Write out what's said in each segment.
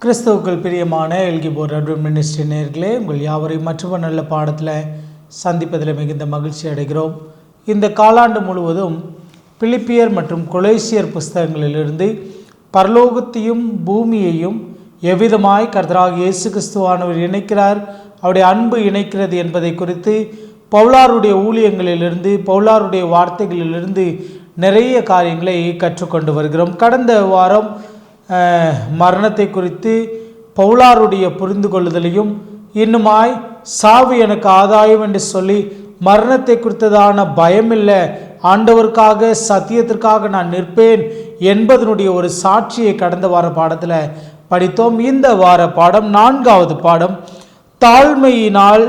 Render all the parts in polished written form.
கிறிஸ்துவுக்குள் பிரியமான எல்கிபோர் advent ministry நேயர்களே, உங்கள் யாவரையும் மற்றொரு நல்ல பாடத்தில் சந்திப்பதில் மிகுந்த மகிழ்ச்சி அடைகிறோம். இந்த காலாண்டு முழுவதும் பிலிப்பியர் மற்றும் கொலேசியர் புஸ்தகங்களிலிருந்து பரலோகத்தையும் பூமியையும் எவ்விதமாய் கர்த்தராகிய இயேசு கிறிஸ்துவானவர் இணைக்கிறார், அவருடைய அன்பு இணைக்கிறது என்பதை குறித்து பவுலாருடைய ஊழியங்களிலிருந்து, பவுலாருடைய வார்த்தைகளிலிருந்து நிறைய காரியங்களை கற்றுக்கொண்டு வருகிறோம். கடந்த வாரம் மரணத்தை குறித்து பவுலாருடைய புரிந்து கொள்ளுதலையும், இன்னுமாய் சாவு எனக்கு ஆதாயம் என்று சொல்லி மரணத்தை குறித்ததான பயமில்லை, ஆண்டவருக்காக சத்தியத்திற்காக நான் நிற்பேன் என்பதனுடைய ஒரு சாட்சியை கடந்த வார பாடத்தில் படித்தோம். இந்த வார பாடம் 4வது பாடம், தாழ்மையினால்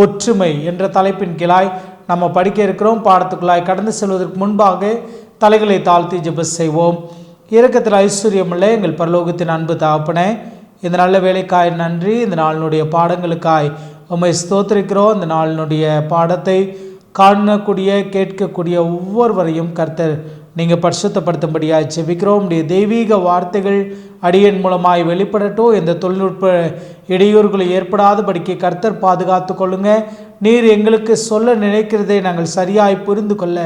ஒற்றுமை என்ற தலைப்பின் கீழாய் நம்ம படிக்க இருக்கிறோம். பாடத்துக்குள்ளாய் கடந்து செல்வதற்கு முன்பாக தலைகளை தாழ்த்தி ஜெபம் செய்வோம். இரக்கத்தில் ஐஸ்வர்யமுள்ள எங்கள் பரலோகத்தின் அன்பு தகப்பனே, இந்த நல்ல வேலைக்காய் நன்றி. இந்த நாளினுடைய பாடங்களுக்காய் உம்மை ஸ்தோத்திரிக்கிறோம். இந்த நாளினுடைய பாடத்தை காணக்கூடிய கேட்கக்கூடிய ஒவ்வொருவரையும் கர்த்தர் நீங்கள் பரிசுத்தப்படுத்தும்படியாக ஜெபிக்கிறோம். உடைய தெய்வீக வார்த்தைகள் அடியன் மூலமாய் வெளிப்படட்டும். எந்த தொழில்நுட்ப இடையூறுகளை ஏற்படாதபடிக்கு கர்த்தர் பாதுகாத்து கொள்ளுங்க. நீர் எங்களுக்கு சொல்ல நினைக்கிறதை நாங்கள் சரியாய் புரிந்து கொள்ள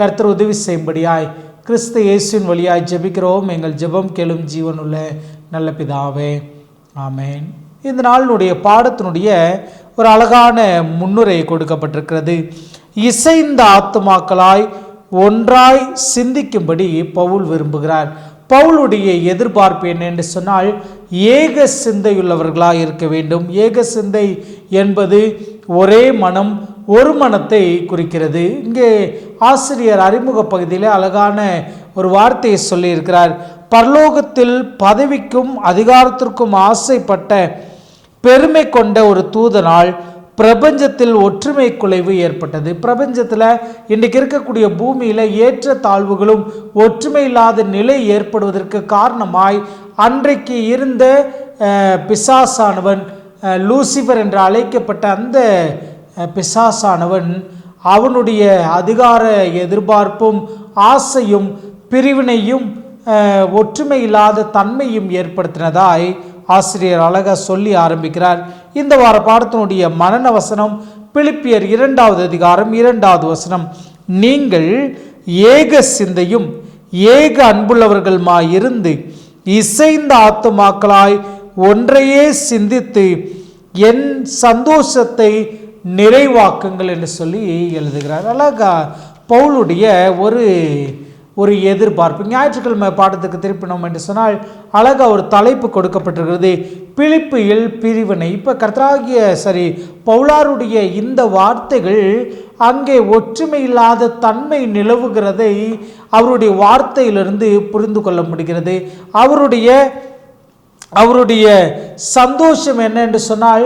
கர்த்தர் உதவி செய்யும்படியாய் கிறிஸ்து இயேசுவின் வழியாய் ஜெபிக்கிறோம். எங்கள் ஜெபம் கேளும் ஜீவனுள்ள நல்ல பிதாவே, ஆமேன். இந்த நாளினுடைய பாடத்தினுடைய ஒரு அழகான முன்னுரை கொடுக்கப்பட்டிருக்கிறது. இசைந்த ஆத்துமாக்களாய் ஒன்றாய் சிந்திக்கும்படி பவுல் விரும்புகிறார். பவுலுடைய எதிர்பார்ப்பு என்ன என்று சொன்னால், ஏக சிந்தையுள்ளவர்களாக இருக்க வேண்டும். ஏக சிந்தை என்பது ஒரே மனம், ஒரு மனத்தை குறிக்கிறது. இங்கே ஆசிரியர் அறிமுக பகுதியில் அழகான ஒரு வார்த்தையை சொல்லியிருக்கிறார். பரலோகத்தில் பதவிக்கும் அதிகாரத்திற்கும் ஆசைப்பட்ட பெருமை கொண்ட ஒரு தூதனால் பிரபஞ்சத்தில் ஒற்றுமை குலைவு ஏற்பட்டது. பிரபஞ்சத்தில் இன்றைக்கு இருக்கக்கூடிய பூமியில் ஏற்ற தாழ்வுகளும் ஒற்றுமை இல்லாத நிலை ஏற்படுவதற்கு காரணமாய் அன்றைக்கு இருந்த பிசாசானவன், லூசிபர் என்று அழைக்கப்பட்ட அந்த பிசாசானவன், அவனுடைய அதிகார எதிர்பார்ப்பும் ஆசையும் பிரிவினையும் ஒற்றுமை இல்லாத தன்மையும் ஏற்படுத்தினதாய் ஆசிரியர் அழகாக சொல்லி ஆரம்பிக்கிறார். இந்த வார பாடத்தினுடைய மனன வசனம் பிலிப்பியர் 2வது அதிகாரம் 2வது வசனம், நீங்கள் ஏக சிந்தையும் ஏக அன்புள்ளவர்களுமாயிருந்து இசைந்த ஆத்துமாக்களாய் ஒன்றையே சிந்தித்து என் சந்தோஷத்தை நிறைவாக்குங்கள் என்று சொல்லி எழுதுகிறார். அழகா பவுலுடைய ஒரு எதிர்பார்ப்பு. ஞாயிற்றுக்கிழமை பாடத்துக்கு திருப்பினோம் என்று சொன்னால் அழகா ஒரு தலைப்பு கொடுக்கப்பட்டிருக்கிறது, பிலிப்பியில் பிரிவினை. இப்போ கர்த்தராகிய பவுலாருடைய இந்த வார்த்தைகள் அங்கே ஒற்றுமை இல்லாத தன்மை நிலவுகிறதை அவருடைய வார்த்தையிலிருந்து புரிந்து கொள்ள முடிகிறது. அவருடைய சந்தோஷம் என்ன என்று சொன்னால்,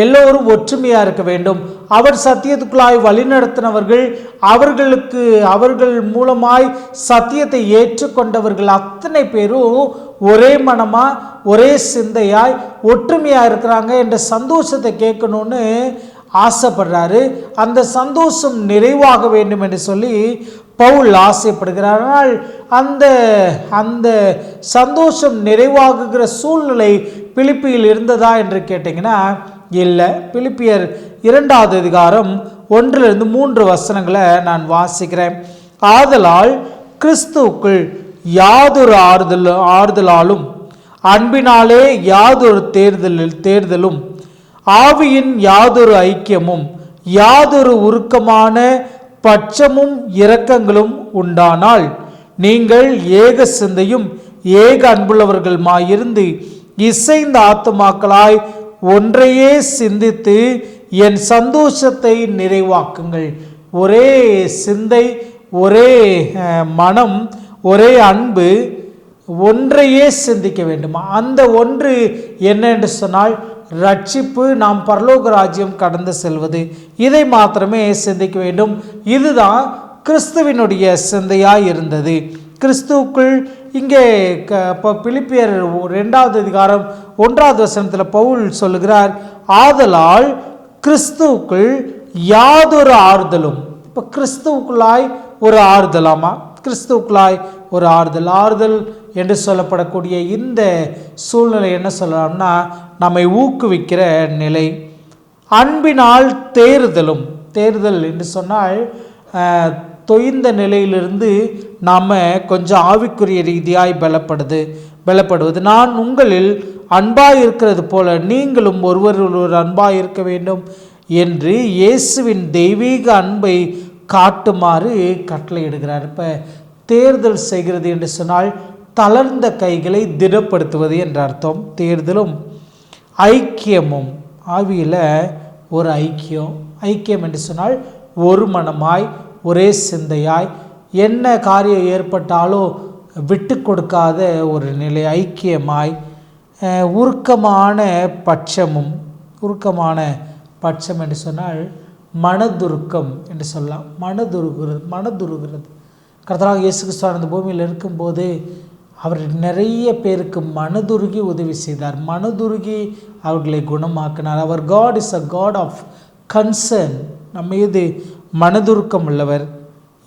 எல்லோரும் ஒற்றுமையாக இருக்க வேண்டும். அவர் சத்தியத்துக்குள்ளாய் வழிநடத்தினவர்கள், அவர்கள் மூலமாய் சத்தியத்தை ஏற்றுக்கொண்டவர்கள் அத்தனை பேரும் ஒரே மனமாக ஒரே சிந்தையாய் ஒற்றுமையாக இருக்கிறாங்க என்ற சந்தோஷத்தை கேட்கணும்னு ஆசைப்படுறாரு. அந்த சந்தோஷம் நிறைவாக வேண்டும் என்று சொல்லி பவுல் ஆசைப்படுகிறார். ஆனால் அந்த சந்தோஷம் நிறைவாகுகிற சூழ்நிலை பிலிப்பியில் இருந்ததா என்று கேட்டிங்கன்னா இல்லை. பிலிப்பியர் 2வது அதிகாரம் 1-3 வசனங்களை நான் வாசிக்கிறேன். ஆதலால் கிறிஸ்துவுக்குள் யாதொரு ஆறுதலாலும் அன்பினாலே யாதொரு தேர்தலும் ஆவியின் யாதொரு ஐக்கியமும் யாதொரு உருக்கமான பட்சமும் இரக்கங்களும் உண்டானால் நீங்கள் ஏக சிந்தையும் ஏக அன்புள்ளவர்களுமாயிருந்து இசைந்த ஆத்துமாக்களாய் ஒன்றையே சிந்தித்து என் சந்தோஷத்தை நிறைவாக்குங்கள். ஒரே சிந்தை, ஒரே மனம், ஒரே அன்பு, ஒன்றையே சிந்திக்க வேண்டும். அந்த ஒன்று என்ன என்று சொன்னால் ரட்சிப்பு, நாம் பரலோக ராஜ்யம் கடந்து செல்வது, இதை மாத்திரமே சிந்திக்க வேண்டும். இதுதான் கிறிஸ்துவினுடைய சிந்தையாய் இருந்தது. கிறிஸ்துவுக்குள் இங்கே பிலிப்பியர் 2வது அதிகாரம் 1வது வசனத்தில் பவுல் சொல்லுகிறார், ஆதலால் கிறிஸ்துவுக்குள் யாதொரு ஆறுதலும். இப்போ கிறிஸ்துவுக்குள்ளாய் ஒரு ஆறுதலாமா? கிறிஸ்துவுக்குள்ளாய் ஒரு ஆறுதல் என்று சொல்லப்படக்கூடிய இந்த சூழ்நிலை என்ன சொல்லலாம்னா நம்மை ஊக்குவிக்கிற நிலை. அன்பினால் தேறுதல் என்று சொன்னால் தொய்ந்த நிலையிலிருந்து நாம் கொஞ்சம் ஆவிக்குரிய ரீதியாய் பலப்படுவது. நான் உங்களில் அன்பாய் இருக்கிறது போல நீங்களும் ஒருவர் அன்பாய் இருக்க வேண்டும் என்று இயேசுவின் தெய்வீக அன்பை காட்டுமாறு கட்டளையிடுகிறார். இப்போ தேர்தல் செய்கிறது என்று சொன்னால் தளர்ந்த கைகளை திடப்படுத்துவது என்ற அர்த்தம். தேர்தலும் ஐக்கியமும், ஆவியில் ஒரு ஐக்கியம் என்று சொன்னால் ஒரு மனமாய் ஒரே சிந்தையாய் என்ன காரியம் ஏற்பட்டாலோ விட்டு கொடுக்காத ஒரு நிலை, ஐக்கியமாய். உருக்கமான பட்சம் என்று சொன்னால் மனதுருக்கம் என்று சொல்லலாம். மனதுருகிறது. கர்த்தராகிய இயேசு கிறிஸ்து அந்த பூமியில் இருக்கும்போது அவர் நிறைய பேருக்கு மனதுருகி உதவி செய்தார், மனதுருகி அவர்களை குணமாக்கினார். அவர் God is a God of concern. நம்ம மீது மனதுருக்கம் உள்ளவர்.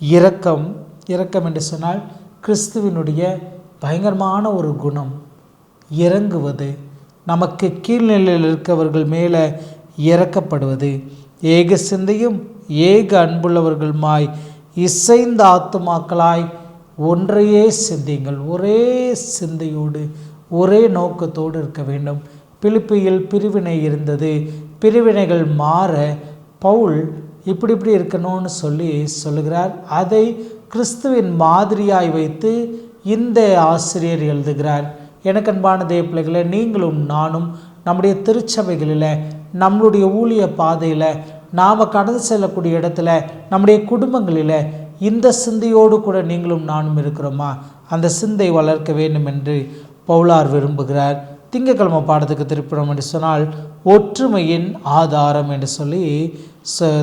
இரக்கம் என்று சொன்னால் கிறிஸ்துவினுடைய பயங்கரமான ஒரு குணம், இறங்குவது, நமக்கு கீழ்நிலையில் இருக்கவர்கள் மேலே இறக்கப்படுவது. ஏக சிந்தையும் ஏக அன்புள்ளவர்களுமாய் இசைந்த ஆத்துமாக்களாய் ஒன்றையே சிந்தியுங்கள். ஒரே சிந்தையோடு ஒரே நோக்கத்தோடு இருக்க வேண்டும். பிலிப்பியில் பிரிவினை இருந்தது, பிரிவினைகள் மாற பவுல் இப்படி இருக்கணும்னு சொல்லுகிறார். அதை கிறிஸ்துவின் மாதிரியாய் வைத்து இந்த ஆசிரியர் எழுதுகிறார். எனக்கு அன்பான தேவ பிள்ளைகளை, நீங்களும் நானும் நம்முடைய திருச்சபைகளில், நம்மளுடைய ஊழிய பாதையில், நாம் கடந்து செல்லக்கூடிய இடத்துல, நம்முடைய குடும்பங்களில் இந்த சிந்தையோடு கூட நீங்களும் நானும் இருக்கிறோமா? அந்த சிந்தை வளர்க்க வேண்டும் என்று பவுலார் விரும்புகிறார். திங்கட்கிழமை பாடத்துக்கு திருப்பினோம் என்று சொன்னால் ஒற்றுமையின் ஆதாரம் என்று சொல்லி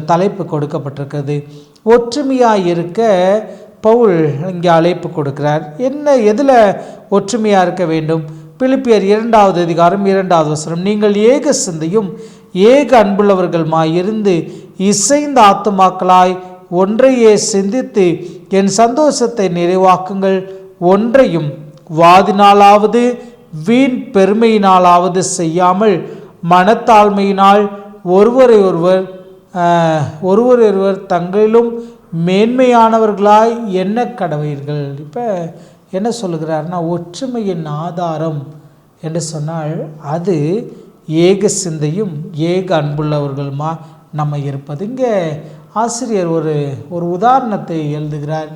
தலைப்பு கொடுக்கப்பட்டிருக்கிறது. ஒற்றுமையாக இருக்க பவுல் இங்கே அழைப்பு கொடுக்கிறார். எதில் ஒற்றுமையாக இருக்க வேண்டும்? பிலிப்பியர் 2வது அதிகாரம் 2வது வசனம், நீங்கள் ஏக சிந்தையும் ஏக அன்புள்ளவர்களுமாய் இருந்து இசைந்த ஆத்துமாக்களாய் ஒன்றையே சிந்தித்து என் சந்தோஷத்தை நிறைவாக்குங்கள். ஒன்றையும் வாதினாலாவது வீண் பெருமையினாலாவது செய்யாமல் மனத்தாழ்மையினால் ஒருவரொருவர் தங்களிலும் மேன்மையானவர்களாய் எண்ண கடவீர்கள். இப்போ என்ன சொல்லுகிறார்னா, ஒற்றுமையின் ஆதாரம் என்று சொன்னால் அது ஏக சிந்தையும் ஏக அன்புள்ளவர்களுமா நம்ம இருப்பது. இங்கே ஆசிரியர் ஒரு உதாரணத்தை எழுதுகிறார்.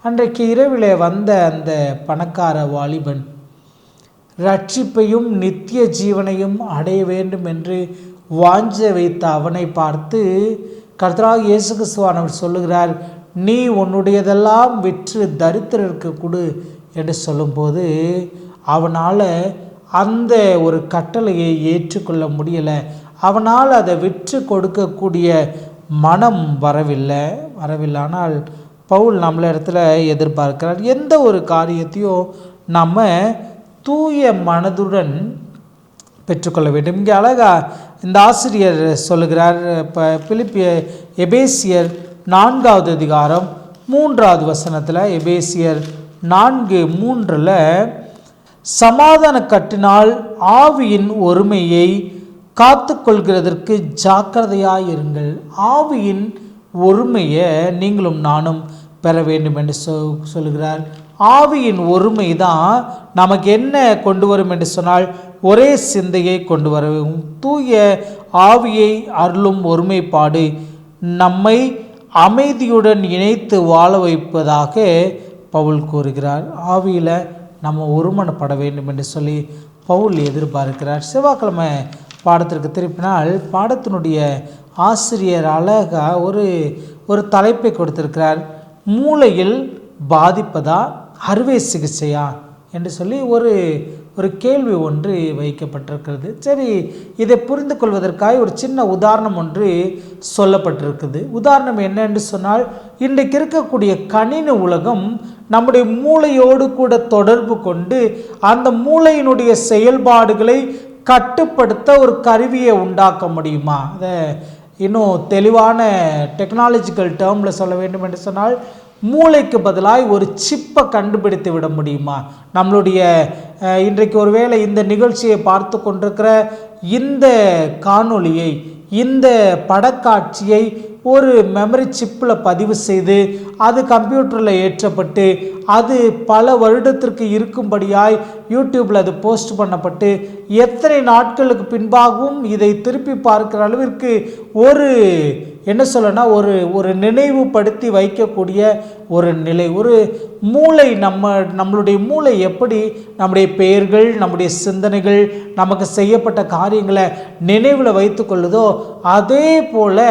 அன்றைக்கு இரவிலே வந்த அந்த பணக்கார வாலிபன் ரட்சிப்பையும் நித்திய ஜீவனையும் அடைய வேண்டும் என்று வாஞ்ச வைத்த அவனை பார்த்து கர்த்தராகிய இயேசு கிறிஸ்துவானவர் சொல்லுகிறார், நீ உன்னுடையதெல்லாம் விற்று தரித்திரருக்கு கொடு என்று சொல்லும்போது அவனால் அந்த ஒரு கட்டளையை ஏற்றுக்கொள்ள முடியலை. அவனால் அதை விற்று கொடுக்கக்கூடிய மனம் வரவில்லை. ஆனால் பவுல் நம்மள இடத்துல எதிர்பார்க்கிறார், எந்த ஒரு காரியத்தையும் நம்ம தூய மனதுடன் பெற்றுக்கொள்ள வேண்டும். இங்கே அழகா இந்த ஆசிரியர் சொல்லுகிறார். இப்போ எபேசியர் 4வது அதிகாரம் 3வது வசனத்தில், எபேசியர் 4:3 சமாதான கட்டினால் ஆவியின் ஒருமையை காத்து கொள்கிறதற்கு ஜாக்கிரதையாயிருங்கள். ஆவியின் ஒருமையை நீங்களும் நானும் பெற வேண்டும் என்று சொல்லுகிறார். ஆவியின் ஒருமை தான் நமக்கு என்ன கொண்டு வரும் என்று சொன்னால் ஒரே சிந்தையை கொண்டு வரும். தூய ஆவியை அருளும் ஒருமைப்பாடு நம்மை அமைதியுடன் இணைத்து வாழ வைப்பதாக பவுல் கூறுகிறார். ஆவியில் நம்ம ஒருமனப்பட வேண்டும் என்று சொல்லி பவுல் எதிர்பார்க்கிறார். செவ்வாய்க்கிழமை பாடத்திற்கு திருப்பினால் பாடத்தினுடைய ஆசிரியர் அழகாக ஒரு தலைப்பை கொடுத்திருக்கிறார். மூளையில் பாதிப்பதா அறுவை சிகிச்சையா என்று சொல்லி ஒரு கேள்வி ஒன்று வைக்கப்பட்டிருக்கிறது. சரி, இதை புரிந்து கொள்வதற்காக ஒரு சின்ன உதாரணம் ஒன்று சொல்லப்பட்டிருக்குது. உதாரணம் என்ன என்று சொன்னால், இன்றைக்கு இருக்கக்கூடிய கணினி உலகம் நம்முடைய மூளையோடு கூட தொடர்பு கொண்டு அந்த மூளையினுடைய செயல்பாடுகளை கட்டுப்படுத்த ஒரு கருவியை உண்டாக்க முடியுமா? அதை இன்னும் தெளிவான டெக்னாலஜிக்கல் டேர்மில் சொல்ல வேண்டும் என்று சொன்னால், மூளைக்கு பதிலாய் ஒரு சிப்பை கண்டுபிடித்து விட முடியுமா? நம்மளுடைய இன்றைக்கு ஒருவேளை இந்த நிகழ்ச்சியை பார்த்து கொண்டிருக்கிற இந்த காணொளியை, இந்த படக்காட்சியை ஒரு மெமரி சிப்பில் பதிவு செய்து அது கம்ப்யூட்டரில் ஏற்றப்பட்டு அது பல வருடத்திற்கு இருக்கும்படியாய் யூடியூப்பில் அது போஸ்ட் பண்ணப்பட்டு எத்தனை நாட்களுக்கு பின்பாகவும் இதை திருப்பி பார்க்கிற அளவிற்கு ஒரு என்ன சொல்லனா ஒரு நினைவுபடுத்தி வைக்கக்கூடிய ஒரு நிலை, ஒரு மூளை நம்மளுடைய மூளை எப்படி நம்முடைய பெயர்கள், நம்முடைய சிந்தனைகள், நமக்கு செய்யப்பட்ட காரியங்களை நினைவில் வைத்து கொள்ளுதோ அதே போல்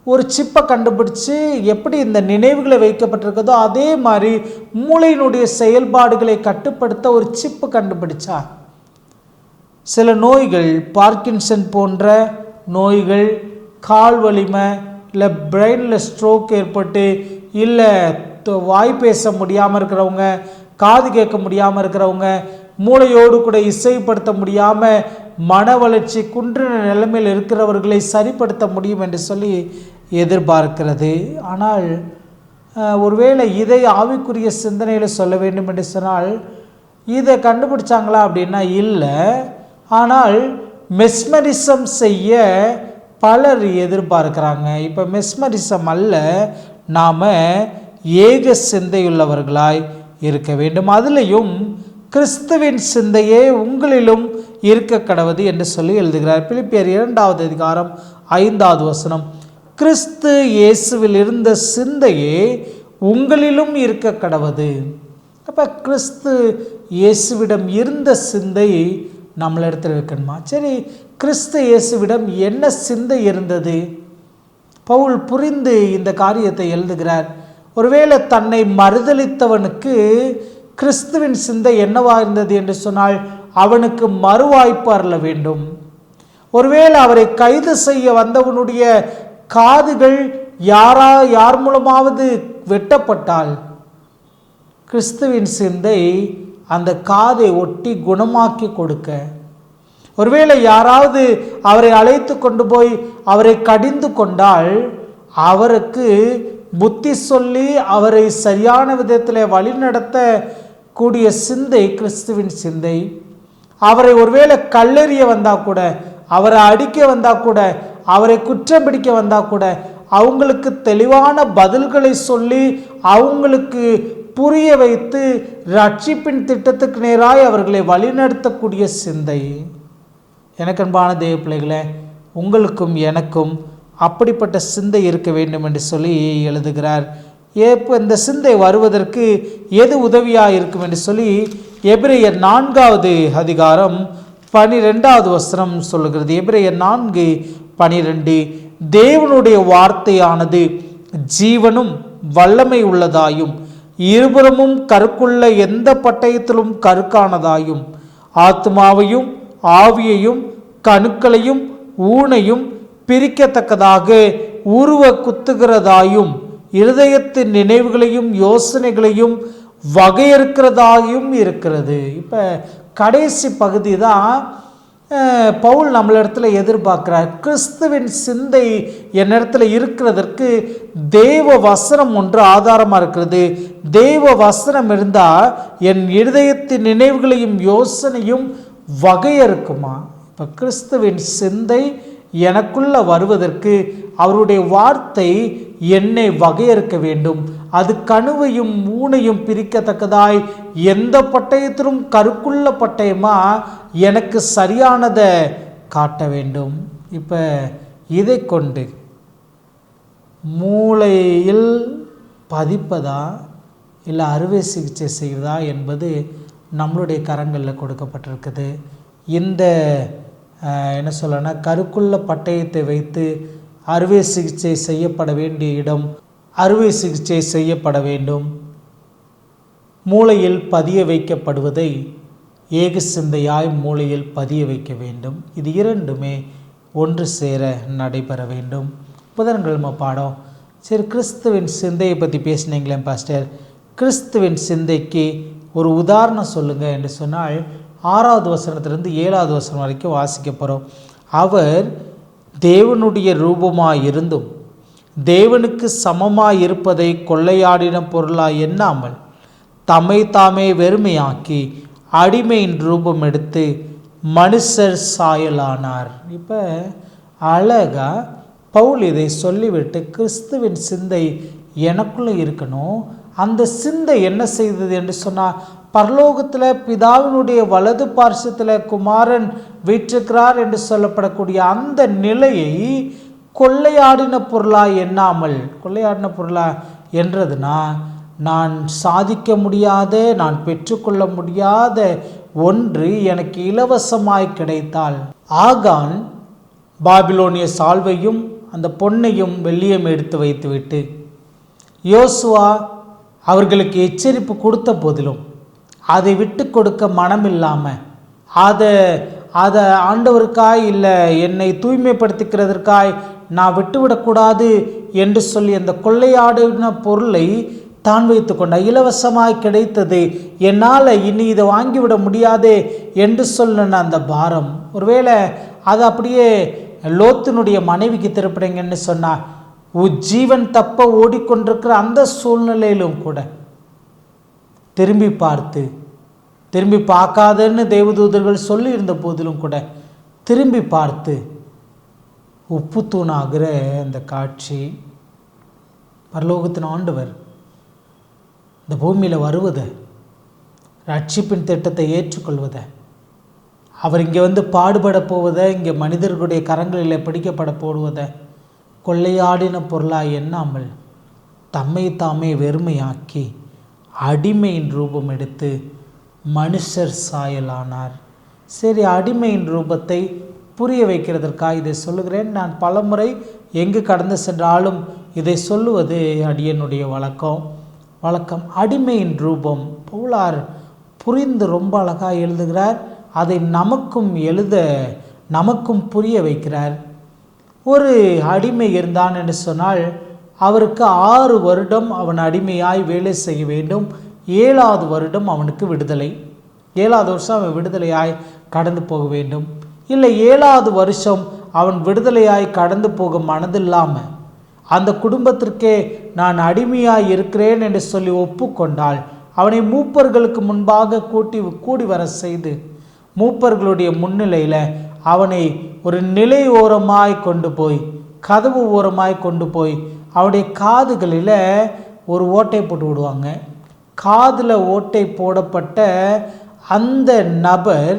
ஒரு சிப்பை கண்டுபிடிச்சு எப்படி இந்த நினைவுகளை வைக்கப்பட்டிருக்கதோ அதே மாதிரி மூளையினுடைய செயல்பாடுகளை கட்டுப்படுத்த ஒரு சிப்பு கண்டுபிடிச்சா. சில நோய்கள், பார்க்கின்சன் போன்ற நோய்கள், கால் வலிமை, இல்லை பிரெயினில் ஸ்ட்ரோக் ஏற்பட்டு, இல்லை வாய் பேச முடியாமல் இருக்கிறவங்க, காது கேட்க முடியாமல் இருக்கிறவங்க, மூளையோடு கூட இசைப்படுத்த முடியாமல் மன வளர்ச்சி குன்றின நிலைமையில் இருக்கிறவர்களை சரிப்படுத்த முடியும் என்று சொல்லி எதிர்பார்க்கிறது. ஆனால் ஒருவேளை இதை ஆவிக்குரிய சிந்தனையில் சொல்ல வேண்டும் என்று சொன்னால் இதை கண்டுபிடிச்சாங்களா அப்படின்னா இல்லை. ஆனால் மெஸ்மரிசம் செய்ய பலர் எதிர்பார்க்கிறாங்க. இப்போ மெஸ்மரிசம் அல்ல, நாம் ஏக சிந்தையுள்ளவர்களாய் இருக்க வேண்டும், அதுலேயும் கிறிஸ்துவின் சிந்தையே உங்களிலும் இருக்க கடவுது என்று சொல்லி எழுதுகிறார். பிலிப்பியர் 2வது அதிகாரம் 5வது வசனம், கிறிஸ்து இயேசுவில் இருந்த சிந்தையே உங்களிலும் இருக்க கடவுது. அப்போ கிறிஸ்து இயேசுவிடம் இருந்த சிந்தை நம்மளிடத்தில் இருக்கணுமா? சரி, கிறிஸ்து இயேசுவிடம் என்ன சிந்தை இருந்தது? பவுல் புரிந்து இந்த காரியத்தை எழுதுகிறார். ஒருவேளை தன்னை மறுதலித்தவனுக்கு கிறிஸ்துவின் சிந்தை என்னவா இருந்தது என்று சொன்னால் அவனுக்கு மறுவாய்ப்பு அருள வேண்டும். ஒருவேளை அவரை கைது செய்ய வந்தவனுடைய காதுகள் யார் மூலமாவது வெட்டப்பட்டால் கிறிஸ்துவின் சிந்தை அந்த காதை ஒட்டி குணமாக்கி கொடுக்க, ஒருவேளை யாராவது அவரை அழைத்து கொண்டு போய் அவரை கடிந்து கொண்டால் அவருக்கு புத்தி சொல்லி அவரை சரியான விதத்தில் வழிநடத்த கூடிய சிந்தை கிறிஸ்துவின் சிந்தை. அவரை ஒருவேளை கல்லெறிய வந்தால் கூட, அவரை அடிக்க வந்தால் கூட, அவரை குற்றம் பிடிக்க வந்தால் கூட அவங்களுக்கு தெளிவான பதில்களை சொல்லி அவங்களுக்கு புரிய வைத்து ரட்சிப்பின் திட்டத்துக்கு நேராய் அவர்களை வழிநடத்தக்கூடிய சிந்தை. எனக்கு அன்பான தேவ பிள்ளைகளே, உங்களுக்கும் எனக்கும் அப்படிப்பட்ட சிந்தை இருக்க வேண்டும் என்று சொல்லி எழுதுகிறார். இப்போ இந்த சிந்தை வருவதற்கு எது உதவியாக இருக்கும் என்று சொல்லி எபிரேயர் 4வது அதிகாரம் 12வது வசனம் சொல்லுகிறது. எபிரேயர் 4:12, தேவனுடைய வார்த்தையானது ஜீவனும் வல்லமை உள்ளதாயும் இருபுறமும் கருக்குள்ள எந்த பட்டயத்திலும் கருக்கானதாயும் ஆத்மாவையும் ஆவியையும் கணுக்களையும் ஊனையும் பிரிக்கத்தக்கதாக உருவ குத்துகிறதாயும் இருதயத்தின் நினைவுகளையும் யோசனைகளையும் வகையறுக்கிறதாயும் இருக்கிறது. இப்போ கடைசி பகுதி தான் பவுல் நம்மளிடத்துல எதிர்பார்க்கிறார். கிறிஸ்துவின் சிந்தை என்னிடத்துல இருக்கிறதற்கு தேவ வசனம் ஒன்று ஆதாரமாக இருக்கிறது. தேவ வசனம் இருந்தால் என் இருதயத்தின் நினைவுகளையும் யோசனையும் வகையறுக்குமா? இப்போ கிறிஸ்துவின் சிந்தை எனக்குள்ள வருவதற்கு அவருடைய வார்த்தை என்னை வகையறுக்க வேண்டும். அது கணுவையும் ஊனையும் பிரிக்கத்தக்கதாய் எந்த பட்டயத்திலும் கருக்குள்ள பட்டயமா எனக்கு சரியானதை காட்ட வேண்டும். இப்போ இதை கொண்டு மூளையில் பதிப்பதா இல்லை அறுவை சிகிச்சை செய்வதா என்பது நம்மளுடைய கரங்களில் கொடுக்கப்பட்டிருக்குது. இந்த என்ன சொல்லனா கருக்குள்ள பட்டயத்தை வைத்து அறுவை சிகிச்சை செய்யப்பட வேண்டிய இடம் அறுவை சிகிச்சை செய்யப்பட வேண்டும். மூளையில் பதிய வைக்கப்படுவதை ஏக சிந்தையாய் மூளையில் பதிய வைக்க வேண்டும். இது இரண்டுமே ஒன்று சேர நடைபெற வேண்டும். புதன்கிழமை பாடம். சரி, கிறிஸ்துவின் சிந்தையை பற்றி பேசினீங்களே பாஸ்டர், கிறிஸ்துவின் சிந்தைக்கு ஒரு உதாரணம் சொல்லுங்கள் என்று சொன்னால் 6வது வசனத்திலிருந்து 7வது வசனம் வரைக்கும் வாசிக்க போகிறோம். அவர் தேவனுடைய ரூபமாக இருந்தும் தேவனுக்கு சமமாய் இருப்பதை கொள்ளையாடின பொருளாய் எண்ணாமல் தம்மை தாமே வெறுமையாக்கி அடிமையின் ரூபம் எடுத்து மனுஷர் சாயலானார். இப்போ அழகா பவுல் இதை சொல்லிவிட்டு கிறிஸ்துவின் சிந்தை எனக்குள்ளே இருக்கணும். அந்த சிந்தை என்ன செய்தது என்று சொன்னால், பரலோகத்தில் பிதாவினுடைய வலது பார்சத்தில் குமாரன் வீற்றிருக்கிறார் என்று சொல்லப்படக்கூடிய அந்த நிலையை கொள்ளையாடின பொருளாய் எண்ணாமல், கொள்ளையாடின பொருளா என்றதுனா நான் சாதிக்க முடியாத, நான் பெற்றுக்கொள்ள முடியாத ஒன்று எனக்கு இலவசமாய் கிடைத்தால், ஆகான் பாபிலோனிய சால்வையும் அந்த பொன்னையும் வெள்ளியும் எடுத்து வைத்துவிட்டு யோசுவா அவர்களுக்கு எச்சரிப்பு கொடுத்த போதிலும் அதை விட்டு கொடுக்க மனம் இல்லாமல் அதை ஆண்டவருக்காய் இல்லை என்னை தூய்மைப்படுத்திக்கிறதற்காய் நான் விட்டுவிடக்கூடாது என்று சொல்லி அந்த கொள்ளையாடின பொருளை தான் வைத்து கொண்ட, இலவசமாய் கிடைத்தது, என்னால் இனி இதை வாங்கிவிட முடியாதே என்று சொன்ன அந்த பாரம். ஒருவேளை அது அப்படியே லோத்தினுடைய மனைவிக்கு திருப்பிடுங்கன்னு சொன்னார். ஜீவன் தப்ப ஓடிக்கொண்டிருக்கிற அந்த சூழ்நிலையிலும் கூட திரும்பி பார்க்காதன்னு தேவதூதர்கள் சொல்லி இருந்த போதிலும் கூட திரும்பி பார்த்து உப்பு தூணாகிற அந்த காட்சி, பரலோகத்தின் ஆண்டவர் இந்த பூமியில் வருவதை, ரட்சிப்பின் திட்டத்தை ஏற்றுக்கொள்வதை, அவர் இங்கே வந்து பாடுபட போவதை, இங்கே மனிதர்களுடைய கரங்களில் பிடிக்கப்பட போடுவதை கொள்ளையாடின பொருளாய் எண்ணாமல் தம்மை தாமே வெறுமையாக்கி அடிமையின் ரூபம் எடுத்து மனுஷர் சாயலானார். சரி, அடிமையின் ரூபத்தை புரிய வைக்கிறதற்காக இதை சொல்லுகிறேன். நான் பலமுறை எங்கு கடந்து சென்றாலும் இதை சொல்லுவது அடியனுடைய வழக்கம். அடிமையின் ரூபம் பவுலார் புரிந்து ரொம்ப அழகாக எழுதுகிறார். அதை நமக்கும் புரிய வைக்கிறார். ஒரு அடிமை இருந்தான் என்று சொன்னால் அவருக்கு 6 வருடம் அவன் அடிமையாய் வேலை செய்ய வேண்டும். 7வது வருடம் அவனுக்கு விடுதலை. 7வது வருஷம் அவன் விடுதலையாய் கடந்து போக வேண்டும். இல்லை 7வது வருஷம் அவன் விடுதலையாய் கடந்து போக மனதில்லாமல் அந்த குடும்பத்திற்கே நான் அடிமையாய் இருக்கிறேன் என்று சொல்லி ஒப்புக்கொண்டால் அவனை மூப்பர்களுக்கு முன்பாக கூடி வர செய்து மூப்பர்களுடைய முன்னிலையில் அவனை ஒரு நிலை ஓரமாய் கொண்டு போய், கதவு ஓரமாய் கொண்டு போய் அவனுடைய காதுகளில் ஒரு ஓட்டை போட்டு விடுவாங்க. காதில் ஓட்டை போடப்பட்ட அந்த நபர்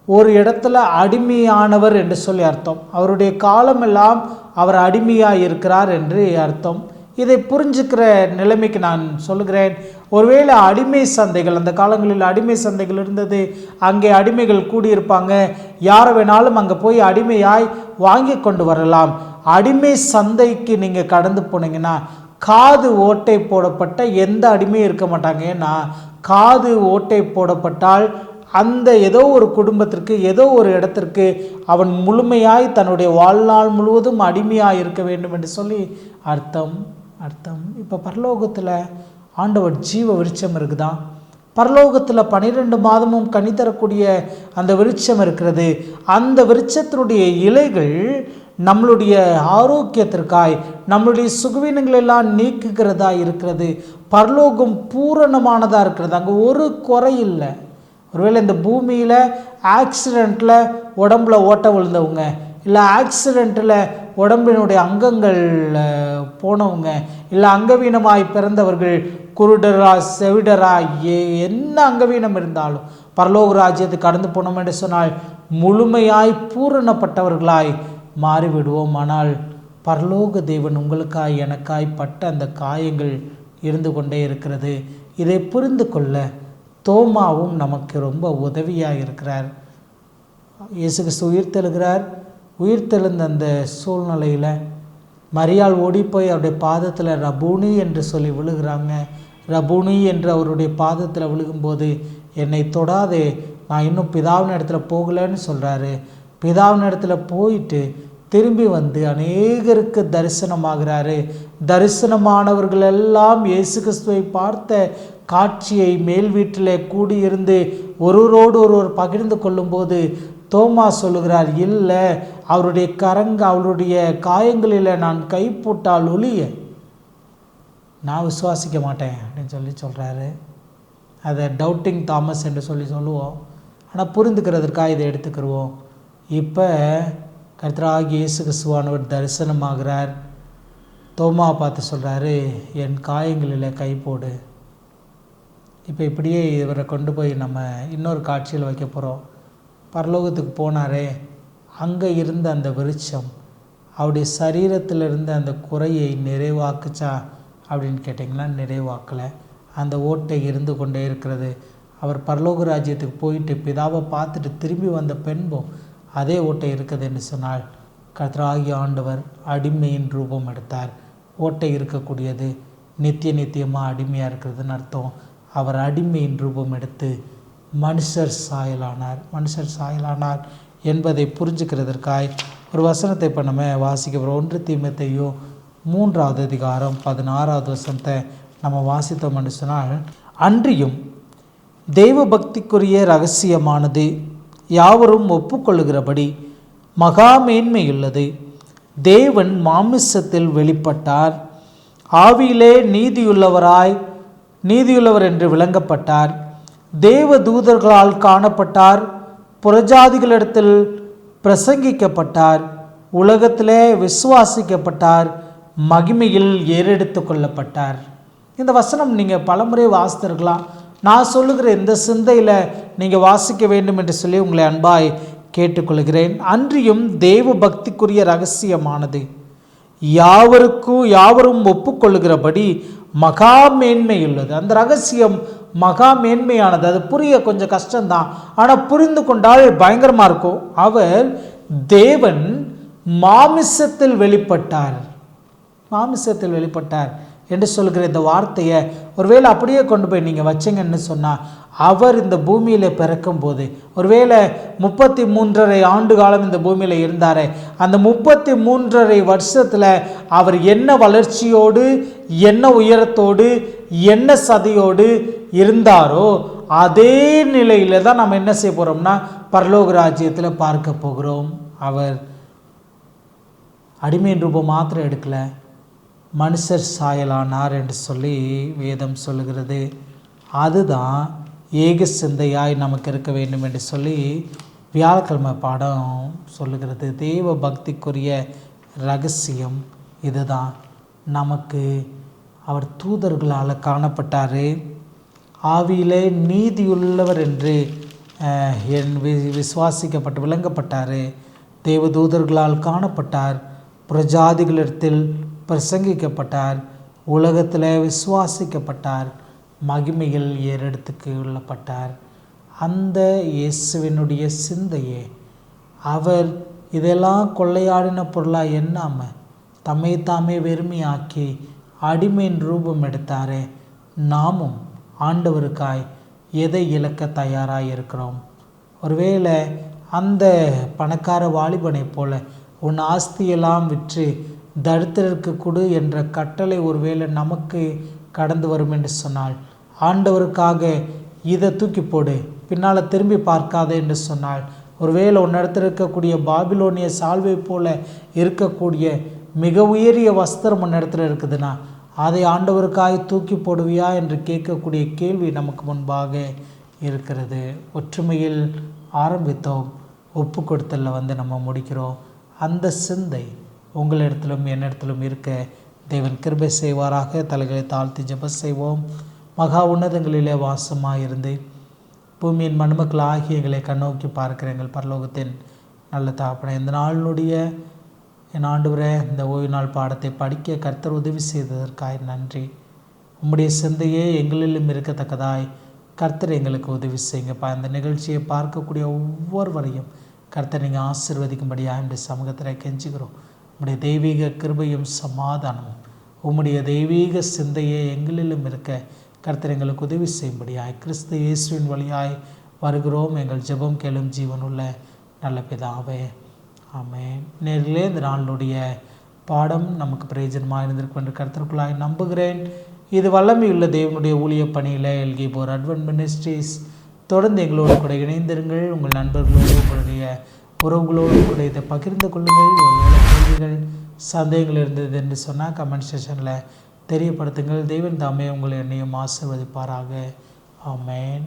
ஒரு இடத்துல அடிமையானவர் என்று சொல்லி அர்த்தம். அவருடைய காலமெல்லாம் அவர் அடிமையாக இருக்கிறார் என்று அர்த்தம். இதை புரிஞ்சுக்கிற நிலைமைக்கு நான் சொல்லுகிறேன். ஒருவேளை அடிமை சந்தைகள், அந்த காலங்களில் அடிமை சந்தைகள் இருந்தது. அங்கே அடிமைகள் கூடியிருப்பாங்க. யாரை வேணாலும் அங்கே போய் அடிமையாய் வாங்கி கொண்டு வரலாம். அடிமை சந்தைக்கு நீங்கள் கடந்து போனீங்கன்னா காது ஓட்டை போடப்பட்ட எந்த அடிமையும் இருக்க மாட்டாங்க. ஏன்னா காது ஓட்டை போடப்பட்டால் அந்த ஏதோ ஒரு குடும்பத்திற்கு, ஏதோ ஒரு இடத்திற்கு அவன் முழுமையாய் தன்னுடைய வாழ்நாள் முழுவதும் அடிமையாக இருக்க வேண்டும் என்று சொல்லி அர்த்தம். இப்போ பரலோகத்தில் ஆண்டவர் ஜீவ விருட்சம் இருக்குதான். பரலோகத்தில் 12 மாதமும் கனி தரக்கூடிய அந்த விருட்சம் இருக்கிறது. அந்த விருட்சத்தினுடைய இலைகள் நம்மளுடைய ஆரோக்கியத்திற்காய், நம்மளுடைய சுகவீனங்களெல்லாம் நீக்குகிறதா இருக்கிறது. பரலோகம் பூரணமானதாக இருக்கிறது. அங்கே ஒரு குறை இல்லை. ஒருவேளை இந்த பூமியில் ஆக்சிடெண்ட்டில் உடம்புல ஓட்ட விழுந்தவங்க, இல்லை ஆக்சிடெண்ட்டில் உடம்பினுடைய அங்கங்கள் போனவங்க, இல்லை அங்கவீனமாய் பிறந்தவர்கள், குருடரா செவிடரா என்ன அங்கவீனம் இருந்தாலும் பரலோக ராஜ்யத்துக்கு கடந்து போனோம் என்று சொன்னால் முழுமையாய் பூரணப்பட்டவர்களாய் மாறிவிடுவோம். ஆனால் பரலோக தேவன் உங்களுக்காய் எனக்காய் பட்ட அந்த காயங்கள் இருந்து கொண்டே இருக்கிறது. இதை புரிந்து கொள்ள தோமாவும் நமக்கு ரொம்ப உதவியாக இருக்கிறார். இயேசு கிறிஸ்து உயிர்த்தெழுந்த அந்த சூழ்நிலையில் மரியாள் ஓடி போய் அவருடைய பாதத்தில் ரபூனி என்று சொல்லி விழுகிறாங்க. ரபூனி என்று அவருடைய பாதத்தில் விழுகும்போது, என்னை தொடாதே, நான் இன்னும் பிதாவின் இடத்துல போகலன்னு சொல்கிறாரு. பிதாவின் இடத்துல போயிட்டு திரும்பி வந்து அநேகருக்கு தரிசனமாகிறாரு. தரிசனமானவர்கள் எல்லாம் இயேசு கிறிஸ்துவை பார்த்த காட்சியை மேல் வீட்டில் கூடியிருந்து ஒருவரோடு ஒருவர் பகிர்ந்து கொள்ளும்போது தோமா சொல்லுகிறார், இல்லை அவருடைய காயங்களில் நான் கை போட்டால் ஒழிய நான் விசுவாசிக்க மாட்டேன் அப்படின்னு சொல்கிறாரு. அதை டவுட்டிங் தாமஸ் என்று சொல்லுவோம். ஆனால் புரிந்துக்கிறதற்காக இதை எடுத்துக்கிடுவோம். இப்போ கர்த்தராகிய இயேசு கிறிஸ்துவானவர் தரிசனமாகிறார். தோமாவை பார்த்து சொல்கிறாரு, என் காயங்களில் கை போடு. இப்போ இப்படியே இவரை கொண்டு போய் நம்ம இன்னொரு காட்சியில் வைக்க போகிறோம். பரலோகத்துக்கு போனாரே, அங்கே இருந்த அந்த விருட்சம் அவருடைய சரீரத்தில் இருந்த அந்த குறையை நிறைவாக்குச்சா அப்படின்னு கேட்டிங்கன்னா நிறைவாக்கலை. அந்த ஓட்டை இருந்து கொண்டே இருக்கிறது. அவர் பரலோக ராஜ்யத்துக்கு போயிட்டு பிதாவை பார்த்துட்டு திரும்பி வந்த பெண்பும் அதே ஓட்டை இருக்குது என்று சொன்னால், கர்த்தராகிய ஆண்டவர் அடிமையின் ரூபம் எடுத்தார். ஓட்டை இருக்கக்கூடியது நித்தியமாக அடிமையாக இருக்கிறதுன்னு அர்த்தம். அவர் அடிமையின் ரூபம் எடுத்து மனுஷர் சாயலானார் என்பதை புரிஞ்சுக்கிறதற்காய் ஒரு வசனத்தை இப்போ நம்ம வாசிக்க போகிறோம். 1 தீமோத்தேயு 3வது அதிகாரம் 16வது வசனத்தை நம்ம வாசித்தோம் என்று சொன்னால், அன்றியும் தெய்வ பக்திக்குரிய இரகசியமானது யாவரும் ஒப்புக்கொள்ளுகிறபடி மகா மேன்மையுள்ளது. தேவன் மாமிசத்தில் வெளிப்பட்டார், ஆவியிலே நீதியுள்ளவர் என்று விளங்கப்பட்டார், தேவ தூதர்களால் காணப்பட்டார், புறஜாதிகளிடத்தில் பிரசங்கிக்கப்பட்டார், உலகத்திலே விசுவாசிக்கப்பட்டார், மகிமையில் ஏறெடுத்து கொள்ளப்பட்டார். இந்த வசனம் நீங்கள் பலமுறை வாசித்திருக்கலாம். நான் சொல்லுகிற இந்த சிந்தையில் நீங்கள் வாசிக்க வேண்டும் என்று சொல்லி உங்களை அன்பாய் கேட்டுக்கொள்கிறேன். அன்றியும் தெய்வ பக்திக்குரிய இரகசியமானது யாவரும் ஒப்புக்கொள்ளுகிறபடி மகா மேன்மையுள்ளது. அந்த ரகசியம் மகா மேன்மையானது. அது புரிய கொஞ்சம் கஷ்டம்தான், ஆனால் புரிந்து கொண்டால் பயங்கரமாக இருக்கும். அவர் தேவன் மாமிசத்தில் வெளிப்பட்டார் என்று சொல்கிற இந்த வார்த்தையை ஒருவேளை அப்படியே கொண்டு போய் நீங்கள் வச்சிங்கன்னு சொன்னால், அவர் இந்த பூமியில் பிறக்கும் போது ஒருவேளை 33.5 ஆண்டு காலம் இந்த பூமியில் இருந்தார். அந்த 33.5 வருஷத்தில் அவர் என்ன வளர்ச்சியோடு, என்ன உயரத்தோடு, என்ன சதையோடு இருந்தாரோ அதே நிலையில் தான் நம்ம என்ன செய்ய போகிறோம்னா பரலோக ராஜ்யத்தில் பார்க்க போகிறோம். அவர் அடிமையின் ரூபம் மாத்திரம் எடுக்கலை, மனுஷர் சாயலானார் என்று சொல்லி வேதம் சொல்லுகிறது. அதுதான் ஏக சிந்தையாய் நமக்கு இருக்க வேண்டும் என்று சொல்லி வியாழக்கிழமை பாடம் சொல்லுகிறது. தெய்வ பக்திக்குரிய ரகசியம் இதுதான். நமக்கு அவர் தூதர்களால் காணப்பட்டார், ஆவியிலே நீதியுள்ளவர் என்று விசுவாசிக்கப்பட்டு விளங்கப்பட்டார், தேவ தூதர்களால் காணப்பட்டார், பிரஜாதிகளிடத்தில் பிரசங்கிக்கப்பட்டார், உலகத்தில் விசுவாசிக்கப்பட்டார், மகிமையில் ஏறெடுத்துக்கு உள்ளப்பட்டார். அந்த இயேசுவினுடைய சிந்தையே அவர் இதெல்லாம் கொள்ளையாடின பொருளாக எண்ணாமல் தம்மை வெறுமையாக்கி அடிமையின் ரூபம் எடுத்தாரே, நாமும் ஆண்டவருக்காய் எதை இழக்க தயாராக இருக்கிறோம்? ஒருவேளை அந்த பணக்கார வாலிபனை போல உன் ஆஸ்தியெல்லாம் விற்று தரித்திரருக்கு கொடு என்ற கட்டளை ஒருவேளை நமக்கு கடந்து வரும் என்று சொன்னால், ஆண்டவருக்காக இதை தூக்கி போடு, பின்னால் திரும்பி பார்க்காத என்று சொன்னால், ஒருவேளை உன்னிடத்தில் இருக்கக்கூடிய பாபிலோனிய சால்வை போல இருக்கக்கூடிய மிக உயரிய வஸ்திரம் உன்னிடத்தில் இருக்குதுன்னா அதை ஆண்டவருக்காக தூக்கி போடுவியா என்று கேட்கக்கூடிய கேள்வி நமக்கு முன்பாக இருக்கிறது. ஒற்றுமையில் ஆரம்பித்தோம், ஒப்பு கொடுத்தலில் நம்ம முடிக்கிறோம். அந்த சிந்தை உங்களிடத்திலும் என்னிடத்திலும் இருக்க தேவன் கிருபை செய்வாராக. தலைகளை தாழ்த்தி ஜெபம் செய்வோம். மகா உன்னதங்களிலே வாசமாக இருந்து பூமியின் மண்மக்கள் ஆகிய எங்களை கண்ணோக்கி பார்க்கிற எங்கள் பரலோகத்தின் நல்ல தாப்பனை, இந்த நாளினுடைய என் ஆண்டவரே, இந்த ஓய்வு நாள் பாடத்தை படிக்க கர்த்தர் உதவி செய்ததற்காய் நன்றி. உம்முடைய சிந்தையே எங்களிலும் இருக்கத்தக்கதாய் கர்த்தர் எங்களுக்கு உதவி செய்யுங்கப்பா. இந்த நிகழ்ச்சியை பார்க்கக்கூடிய ஒவ்வொருவரையும் கர்த்தர் நீங்கள் ஆசீர்வதிக்கும்படியாக இந்த சமூகத்தில் கெஞ்சுகிறோம். உம்முடைய தெய்வீக கிருபையும் சமாதானமும் உம்முடைய தெய்வீக சிந்தையே எங்களிலும் இருக்க கர்த்தர் எங்களுக்கு உதவி செய்யும்படியாய் கிறிஸ்து இயேசுவின் வழியாய் வருகிறோம். எங்கள் ஜெபம் கேளும் ஜீவனுள்ள நல்ல பிதாவே, ஆமென். நேரிலே இந்த நாளினுடைய பாடம் நமக்கு பிரயோஜனமாக இருந்திருக்கும் என்று கர்த்தருக்குள்ளாய் நம்புகிறேன். இது வல்லமையுள்ள தேவனுடைய ஊழிய பணியில் எல்கிபோர் அட்வென்ட் மினிஸ்ட்ரீஸ். தொடர்ந்து எங்களோடு கூட இணைந்திருங்கள். உங்கள் நண்பர்களோடு உங்களுடைய உறவுகளோடு கூட இதை பகிர்ந்து கொள்ளுங்கள். ஒருவேளை கேள்விகள் சந்தேகங்கள் இருந்தது என்று சொன்னால் கமெண்ட் செக்ஷனில் தெரியப்படுத்துங்கள். தெய்வன் தாமே உங்களை என்னையும் ஆசீர்வதிப்பாராக. ஆமென்.